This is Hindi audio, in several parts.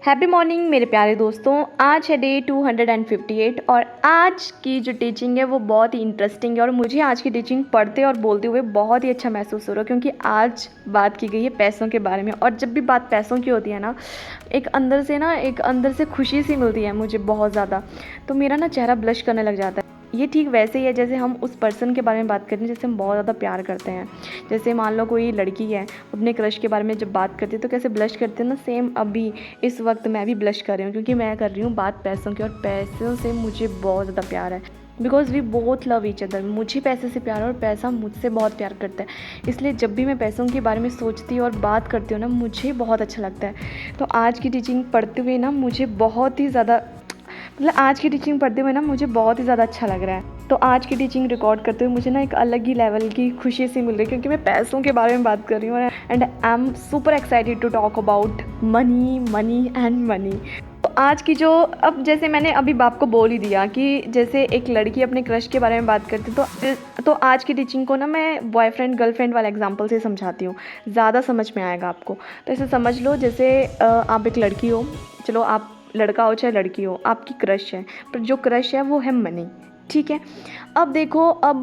हैप्पी मॉर्निंग मेरे प्यारे दोस्तों। आज है डे 258 और आज की जो टीचिंग है वो बहुत ही इंटरेस्टिंग है और मुझे आज की टीचिंग पढ़ते और बोलते हुए बहुत ही अच्छा महसूस हो रहा है, क्योंकि आज बात की गई है पैसों के बारे में। और जब भी बात पैसों की होती है ना, एक अंदर से खुशी सी मिलती है मुझे बहुत ज़्यादा। तो मेरा ना चेहरा ब्लश करने लग जाता है। ये ठीक वैसे ही है जैसे हम उस पर्सन के बारे में बात करते हैं जिससे हम बहुत ज़्यादा प्यार करते हैं। जैसे मान लो कोई लड़की है, अपने क्रश के बारे में जब बात करती है तो कैसे ब्लश करते हैं ना, सेम अभी इस वक्त मैं भी ब्लश कर रही हूँ, क्योंकि मैं कर रही हूँ बात पैसों की। और पैसों से मुझे बहुत ज़्यादा प्यार है, because we both love each other. मुझे पैसे से प्यार है और पैसा मुझसे बहुत प्यार करता है। इसलिए जब भी मैं पैसों के बारे में सोचती हूँ और बात करती हूँ ना, मुझे बहुत अच्छा लगता है। तो आज की टीचिंग पढ़ते हुए ना मुझे बहुत ही ज़्यादा आज की टीचिंग पढ़ते हुए ना मुझे बहुत ही ज़्यादा अच्छा लग रहा है। तो आज की टीचिंग रिकॉर्ड करते हुए मुझे ना एक अलग ही लेवल की खुशी सी मिल रही है, क्योंकि मैं पैसों के बारे में बात कर रही हूँ and I am super excited to talk about money money and money. तो आज की जो, अब जैसे मैंने अभी बाप को बोल ही दिया कि जैसे एक लड़की अपने क्रश के बारे में बात करती तो आज की टीचिंग को ना मैं बॉयफ्रेंड गर्लफ्रेंड वाला एग्जांपल से समझाती हूँ, ज़्यादा समझ में आएगा आपको। तो ऐसे समझ लो जैसे आप एक लड़की हो, चलो आप लड़का हो चाहे लड़की हो, आपकी क्रश है, पर जो क्रश है वो है मनी, ठीक है। अब देखो, अब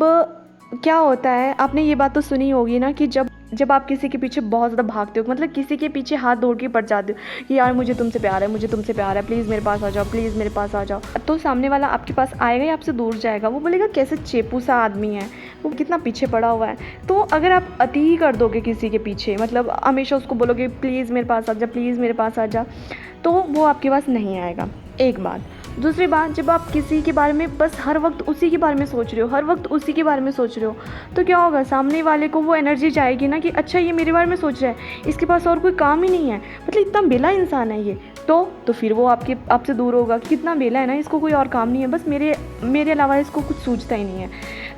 क्या होता है, आपने ये बात तो सुनी होगी ना कि जब आप किसी के पीछे बहुत ज़्यादा भागते हो, मतलब किसी के पीछे हाथ दौड़ के पड़ जाते हो कि यार मुझे तुमसे प्यार है, मुझे तुमसे प्यार है, प्लीज़ मेरे पास आ जाओ, प्लीज़ मेरे पास आ जाओ, तो सामने वाला आपके पास आएगा या आपसे दूर जाएगा? वो बोलेगा कैसे चेपू सा आदमी है, वो कितना पीछे पड़ा हुआ है। तो अगर आप अति ही कर दोगे किसी के पीछे, मतलब हमेशा उसको बोलोगे प्लीज़ मेरे पास आ जा, प्लीज़ मेरे पास आ जा, तो वो आपके पास नहीं आएगा। एक बात। दूसरी बात, जब आप किसी के बारे में बस हर वक्त उसी के बारे में सोच रहे हो, हर वक्त उसी के बारे में सोच रहे हो, तो क्या होगा, सामने वाले को वो एनर्जी जाएगी ना कि अच्छा ये मेरे बारे में सोच रहा है, इसके पास और कोई काम ही नहीं है, मतलब इतना बेला इंसान है ये। तो फिर वो आपसे दूर होगा कि कितना बेला है ना, इसको कोई और काम नहीं है, बस मेरे अलावा इसको कुछ सूझता ही नहीं है।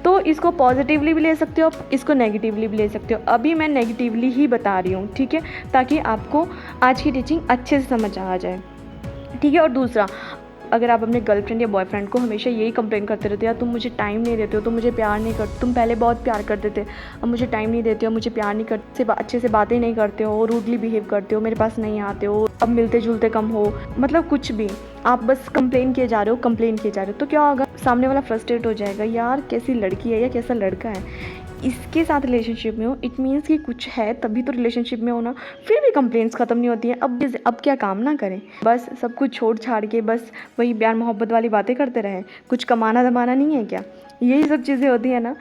तो इसको पॉजिटिवली भी ले सकते हो, इसको नेगेटिवली भी ले सकते हो। अभी मैं नेगेटिवली ही बता रही हूँ, ठीक है, ताकि आपको आज की टीचिंग अच्छे से समझ आ जाए, ठीक है। और दूसरा, अगर आप अपने गर्लफ्रेंड या बॉयफ्रेंड को हमेशा यही कंप्लेन करते रहते हो, यार तुम मुझे टाइम नहीं देते हो, तुम मुझे प्यार नहीं करते, तुम पहले बहुत प्यार करते थे, अब मुझे टाइम नहीं देते हो, मुझे प्यार नहीं करते, अच्छे से बातें नहीं करते हो, रूडली बिहेव करते हो, मेरे पास नहीं आते हो, अब मिलते जुलते कम हो, मतलब कुछ भी आप बस कंप्लेन किए जा रहे हो, तो क्या होगा, सामने वाला फ्रस्ट्रेट हो जाएगा, यार कैसी लड़की है या कैसा लड़का है, इसके साथ रिलेशनशिप में हो, इट मीन्स कि कुछ है तभी तो रिलेशनशिप में हो ना। फिर भी कंप्लेंट्स ख़त्म नहीं होती हैं। अब क्या काम ना करें, बस सब कुछ छोड़ छाड़ के बस वही प्यार मोहब्बत वाली बातें करते रहें, कुछ कमाना धमाना नहीं है क्या, यही सब चीज़ें होती है ना।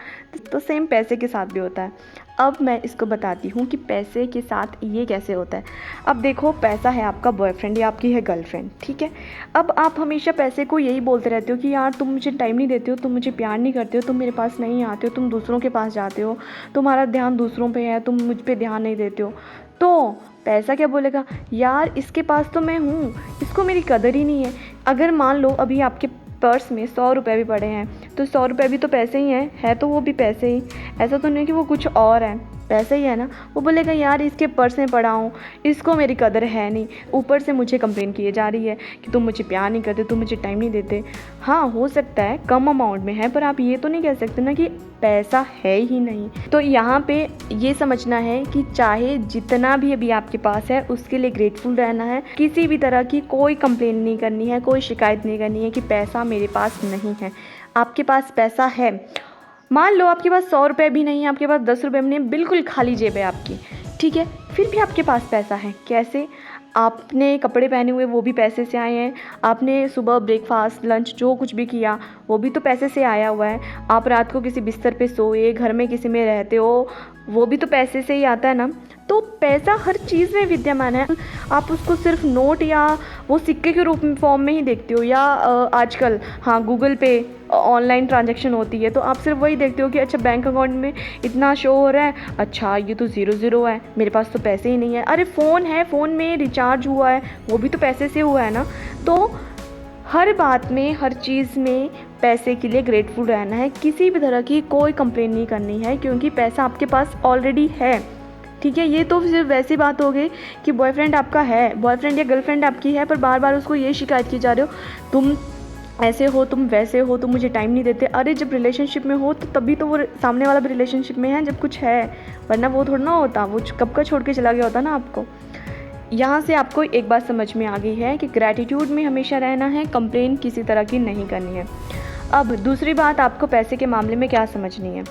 तो सेम पैसे के साथ भी होता है। अब मैं इसको बताती हूँ कि पैसे के साथ ये कैसे होता है। अब देखो, पैसा है आपका बॉयफ्रेंड या आपकी है गर्लफ्रेंड, ठीक है। अब आप हमेशा पैसे को यही बोलते रहते हो कि यार तुम मुझे टाइम नहीं देते हो, तुम मुझे प्यार नहीं करते हो, तुम मेरे पास नहीं आते हो, तुम दूसरों के पास जाते हो, तुम्हारा ध्यान दूसरों पे है, तुम मुझ पे ध्यान नहीं देते हो। तो पैसा क्या बोलेगा, यार इसके पास तो मैं हूँ, इसको मेरी कदर ही नहीं है। अगर मान लो अभी आपके पर्स में 100 रुपये भी पड़े हैं, तो 100 रुपये भी तो पैसे ही हैं, है तो वो भी पैसे ही, ऐसा तो नहीं कि वो कुछ और है, पैसे ही है ना। वो बोलेगा यार इसके पर्स में पड़ा हूँ, इसको मेरी कदर है नहीं, ऊपर से मुझे कंप्लेन किए जा रही है कि तुम मुझे प्यार नहीं करते, तुम मुझे टाइम नहीं देते। हाँ हो सकता है कम अमाउंट में है, पर आप ये तो नहीं कह सकते ना कि पैसा है ही नहीं। तो यहाँ पे ये समझना है कि चाहे जितना भी अभी आपके पास है उसके लिए ग्रेटफुल रहना है, किसी भी तरह की कोई कंप्लेन नहीं करनी है, कोई शिकायत नहीं करनी है कि पैसा मेरे पास नहीं है। आपके पास पैसा है, मान लो आपके पास 100 रुपये भी नहीं है, आपके पास 10 रुपये भी नहीं है, बिल्कुल खाली जेब है आपकी, ठीक है, फिर भी आपके पास पैसा है। कैसे? आपने कपड़े पहने हुए वो भी पैसे से आए हैं, आपने सुबह ब्रेकफास्ट लंच जो कुछ भी किया वो भी तो पैसे से आया हुआ है, आप रात को किसी बिस्तर पे सोए, घर में किसी में रहते हो, वो भी तो पैसे से ही आता है ना। तो पैसा हर चीज़ में विद्यमान है। आप उसको सिर्फ नोट या वो सिक्के के रूप में फॉर्म में ही देखते हो, या आजकल हाँ गूगल पे ऑनलाइन ट्रांजैक्शन होती है तो आप सिर्फ वही देखते हो कि अच्छा बैंक अकाउंट में इतना शो हो रहा है, अच्छा ये तो 0 है, मेरे पास तो पैसे ही नहीं है। अरे फ़ोन है, फ़ोन में रिचार्ज हुआ है, वो भी तो पैसे से हुआ है ना। तो हर बात में, हर चीज़ में पैसे के लिए ग्रेटफुल रहना है, किसी भी तरह की कोई कंप्लेन नहीं करनी है, क्योंकि पैसा आपके पास ऑलरेडी है, ठीक है। ये तो सिर्फ वैसी बात हो गई कि बॉयफ्रेंड आपका है, बॉयफ्रेंड या गर्लफ्रेंड आपकी है, पर बार बार उसको ये शिकायत की जा रहे हो तुम ऐसे हो, तुम वैसे हो, तुम मुझे टाइम नहीं देते। अरे जब रिलेशनशिप में हो तो तभी तो वो सामने वाला भी रिलेशनशिप में है जब कुछ है, वरना वो थोड़ा ना होता, वो कब का छोड़ के चला गया होता ना आपको। यहाँ से आपको एक बात समझ में आ गई है कि ग्रैटिट्यूड में हमेशा रहना है, कंप्लेन किसी तरह की नहीं करनी है। अब दूसरी बात आपको पैसे के मामले में क्या समझनी है।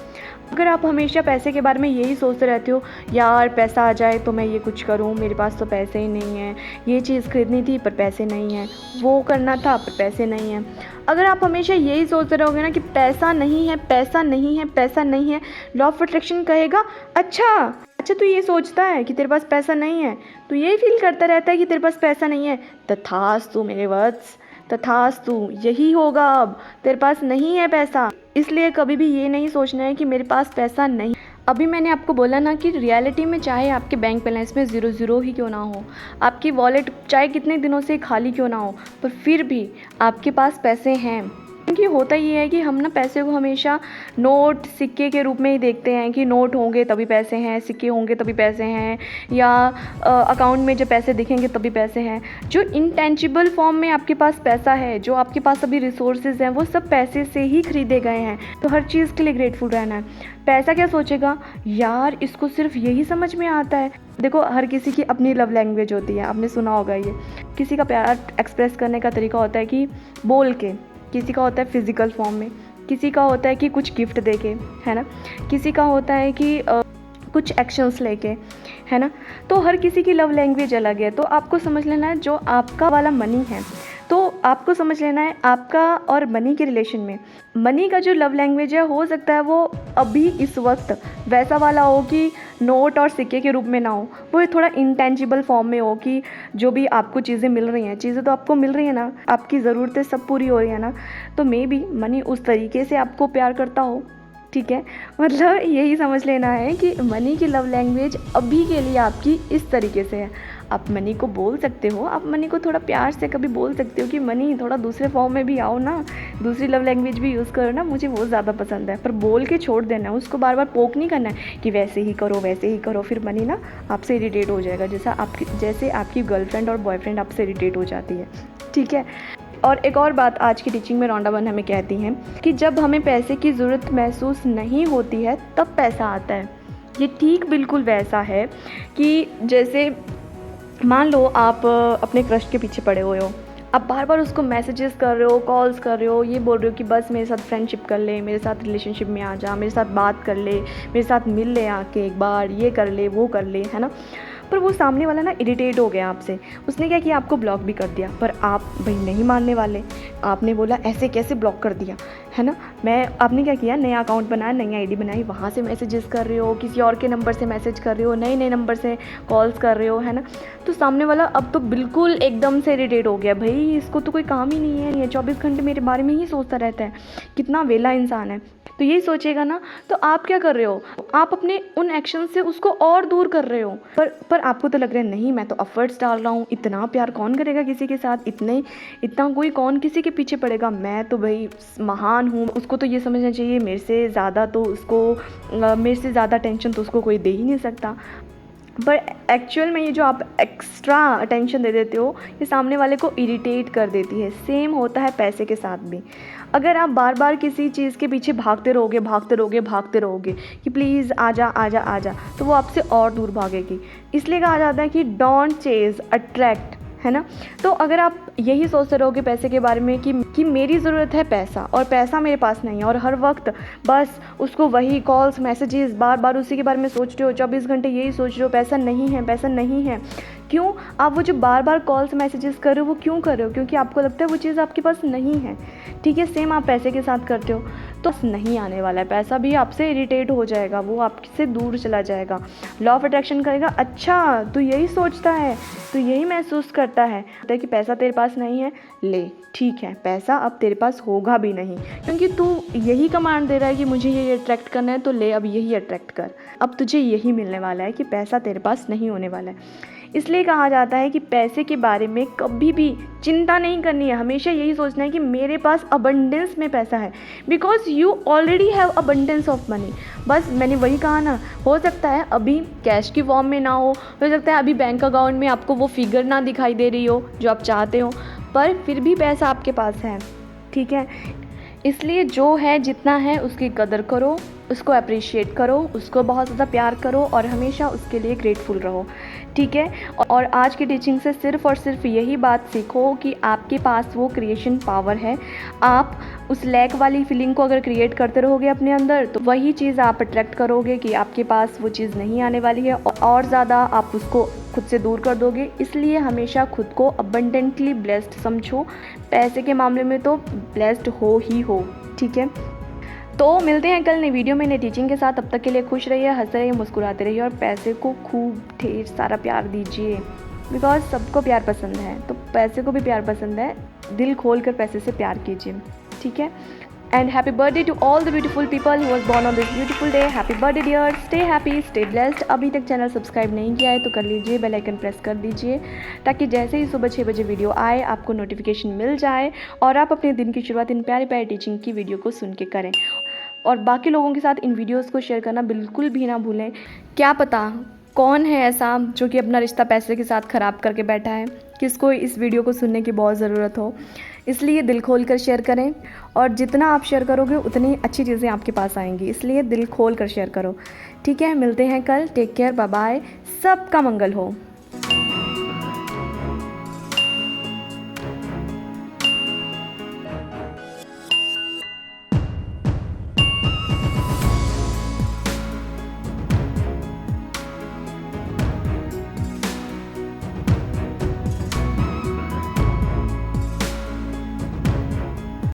अगर आप हमेशा पैसे के बारे में यही सोचते रहते हो, यार पैसा आ जाए तो मैं ये कुछ करूँ, मेरे पास तो पैसे ही नहीं हैं, ये चीज़ खरीदनी थी पर पैसे नहीं हैं, वो करना था पर पैसे नहीं हैं। अगर आप हमेशा यही सोचते रहोगे ना कि पैसा नहीं है, पैसा नहीं है, पैसा नहीं है, लॉ ऑफ अट्रैक्शन कहेगा अच्छा तू ये सोचता है कि तेरे पास पैसा नहीं है, तू यही फील करता रहता है कि तेरे पास पैसा नहीं है, तथास्तु मेरे वत्स, तथास्तु, यही होगा। अब तेरे पास नहीं है पैसा, इसलिए कभी भी ये नहीं सोचना है कि मेरे पास पैसा नहीं। अभी मैंने आपको बोला ना कि रियलिटी में चाहे आपके बैंक बैलेंस में ज़ीरो ज़ीरो ही क्यों ना हो, आपकी वॉलेट चाहे कितने दिनों से खाली क्यों ना हो, पर फिर भी आपके पास पैसे हैं। क्योंकि होता ये है कि हम ना पैसे को हमेशा नोट सिक्के के रूप में ही देखते हैं कि नोट होंगे तभी पैसे हैं, सिक्के होंगे तभी पैसे हैं, या अकाउंट में जब पैसे दिखेंगे तभी पैसे हैं। जो इनटेंजिबल फॉर्म में आपके पास पैसा है, जो आपके पास अभी रिसोर्सेज हैं, वो सब पैसे से ही खरीदे गए हैं। तो हर चीज़ के लिए ग्रेटफुल रहना है। पैसा क्या सोचेगा, यार इसको सिर्फ यही समझ में आता है। देखो हर किसी की अपनी लव लैंग्वेज होती है, आपने सुना होगा ये। किसी का प्यार एक्सप्रेस करने का तरीका होता है कि बोल के, किसी का होता है फिज़िकल फॉर्म में, किसी का होता है कि कुछ गिफ्ट देके, है ना, किसी का होता है कि कुछ एक्शंस लेके, है ना। तो हर किसी की लव लैंग्वेज अलग है। तो आपको समझ लेना है जो आपका वाला मनी है, तो आपको समझ लेना है आपका और मनी के रिलेशन में मनी का जो लव लैंग्वेज है, हो सकता है वो अभी इस वक्त वैसा वाला हो कि नोट और सिक्के के रूप में ना हो, वो थोड़ा इंटेंजिबल फॉर्म में हो कि जो भी आपको चीज़ें मिल रही हैं, चीज़ें तो आपको मिल रही हैं ना, आपकी ज़रूरतें सब पूरी हो रही है ना, तो मे बी मनी उस तरीके से आपको प्यार करता हो। ठीक है, मतलब यही समझ लेना है कि मनी की लव लैंग्वेज अभी के लिए आपकी इस तरीके से है। आप मनी को बोल सकते हो, आप मनी को थोड़ा प्यार से कभी बोल सकते हो कि मनी थोड़ा दूसरे फॉर्म में भी आओ ना, दूसरी लव लैंग्वेज भी यूज़ करो ना, मुझे वो ज़्यादा पसंद है। पर बोल के छोड़ देना है, उसको बार बार पोक नहीं करना है कि वैसे ही करो वैसे ही करो, फिर मनी ना आपसे इरिटेट हो जाएगा, जैसे आपकी गर्लफ्रेंड और बॉयफ्रेंड आपसे इरिटेट हो जाती है। ठीक है। और एक और बात आज की टीचिंग में रॉन्डा बहन हमें कहती हैं कि जब हमें पैसे की ज़रूरत महसूस नहीं होती है तब पैसा आता है। ये ठीक बिल्कुल वैसा है कि जैसे मान लो आप अपने क्रश के पीछे पड़े हुए हो, आप बार बार उसको मैसेजेस कर रहे हो, कॉल्स कर रहे हो, ये बोल रहे हो कि बस मेरे साथ फ्रेंडशिप कर ले, मेरे साथ रिलेशनशिप में आ जा, मेरे साथ बात कर ले, मेरे साथ मिल ले आके एक बार, ये कर ले वो कर ले, है ना। पर वो सामने वाला ना इरिटेट हो गया आपसे, उसने क्या किया, आपको ब्लॉक भी कर दिया। पर आप भाई नहीं मानने वाले, आपने बोला ऐसे कैसे ब्लॉक कर दिया, है ना। आपने क्या किया, नया अकाउंट बनाया, नई आईडी बनाई, वहाँ से मैसेजेस कर रहे हो, किसी और के नंबर से मैसेज कर रहे हो, नए नए नंबर से कॉल्स कर रहे हो, है ना। तो सामने वाला अब तो बिल्कुल एकदम से इरिटेट हो गया, भाई इसको तो कोई काम ही नहीं है, ये 24 घंटे मेरे बारे में ही सोचता रहता है, कितना वेला इंसान है। तो यही सोचेगा ना, तो आप क्या कर रहे हो, आप अपने उन एक्शन से उसको और दूर कर रहे हो। पर आपको तो लग रहा है नहीं, मैं तो एफर्ट्स डाल रहा हूँ, इतना प्यार कौन करेगा किसी के साथ, इतना कोई कौन किसी के पीछे पड़ेगा, मैं तो भाई महान हूँ। उसको तो ये समझना चाहिए मेरे से ज़्यादा टेंशन तो उसको कोई दे ही नहीं सकता। पर एक्चुअल में ये जो आप एक्स्ट्रा अटेंशन दे देते हो, ये सामने वाले को इरिटेट कर देती है। सेम होता है पैसे के साथ भी। अगर आप बार बार किसी चीज़ के पीछे भागते रहोगे कि प्लीज़ आजा आजा आजा, तो वो आपसे और दूर भागेगी। इसलिए कहा जाता है कि डोंट चेज, अट्रैक्ट, है ना। तो अगर आप यही सोचते रहोगे पैसे के बारे में कि मेरी ज़रूरत है पैसा और पैसा मेरे पास नहीं है, और हर वक्त बस उसको वही कॉल्स मैसेजेस बार बार उसी के बारे में सोच रहे हो, 24 घंटे यही सोच रहे हो, पैसा नहीं है। क्यों आप वो जो बार बार कॉल्स मैसेजेस कर रहे हो वो क्यों कर रहे हो, क्योंकि आपको लगता है वो चीज़ आपके पास नहीं है। ठीक है, सेम आप पैसे के साथ करते हो, तो नहीं आने वाला है, पैसा भी आपसे इरिटेट हो जाएगा, वो आपसे दूर चला जाएगा। लॉ ऑफ अट्रैक्शन करेगा, अच्छा तू यही सोचता है, तू यही महसूस करता है कि पैसा तेरे पास नहीं है, ले ठीक है, पैसा अब तेरे पास होगा भी नहीं, क्योंकि तू यही कमांड दे रहा है कि मुझे ये अट्रैक्ट करना है, तो ले अब यही अट्रैक्ट कर, अब तुझे यही मिलने वाला है कि पैसा तेरे पास नहीं होने वाला है। इसलिए कहा जाता है कि पैसे के बारे में कभी भी चिंता नहीं करनी है, हमेशा यही सोचना है कि मेरे पास अबंडेंस में पैसा है, because you already have abundance of money. बस मैंने वही कहा ना, हो सकता है अभी कैश की फॉर्म में ना हो सकता है अभी बैंक अकाउंट में आपको वो फिगर ना दिखाई दे रही हो जो आप चाहते हो, पर फिर भी पैसा आपके पास है। ठीक है, इसलिए जो है जितना है उसकी कदर करो, उसको अप्रिशिएट करो, उसको बहुत ज़्यादा प्यार करो और हमेशा उसके लिए ग्रेटफुल रहो। ठीक है। और आज की टीचिंग से सिर्फ़ और सिर्फ यही बात सीखो कि आपके पास वो क्रिएशन पावर है। आप उस लैक वाली फीलिंग को अगर क्रिएट करते रहोगे अपने अंदर, तो वही चीज़ आप अट्रैक्ट करोगे कि आपके पास वो चीज़ नहीं आने वाली है, और ज़्यादा आप उसको खुद से दूर कर दोगे। इसलिए हमेशा खुद को अबंडेंटली ब्लेस्ड समझो। पैसे के मामले में तो ब्लेस्ड हो ही हो, ठीक है। तो मिलते हैं कल नई वीडियो में नई टीचिंग के साथ। तब तक के लिए खुश रहिए, हंसते रहिए, मुस्कुराते रहिए और पैसे को खूब ढेर सारा प्यार दीजिए, बिकॉज सबको प्यार पसंद है, तो पैसे को भी प्यार पसंद है। दिल खोल कर पैसे से प्यार कीजिए, ठीक है। And happy birthday to all the beautiful people who was born on this beautiful day. Happy birthday dear, stay happy, stay blessed. अभी तक चैनल सब्सक्राइब नहीं किया है तो कर लीजिए, बेल आइकन प्रेस कर दीजिए, ताकि जैसे ही सुबह 6 बजे वीडियो आए आपको नोटिफिकेशन मिल जाए और आप अपने दिन की शुरुआत इन प्यारे प्यारे टीचिंग की वीडियो को सुन के करें। और बाकी लोगों के साथ इन वीडियोस को शेयर करना बिल्कुल भी ना भूलें। क्या पता कौन है ऐसा जो कि अपना रिश्ता पैसे के साथ ख़राब करके बैठा है, किसको इस वीडियो को सुनने की बहुत ज़रूरत हो। इसलिए दिल खोल कर शेयर करें, और जितना आप शेयर करोगे उतनी अच्छी चीज़ें आपके पास आएंगी, इसलिए दिल खोल कर शेयर करो, ठीक है। मिलते हैं कल, टेक केयर, बाय बाय, सबका मंगल हो।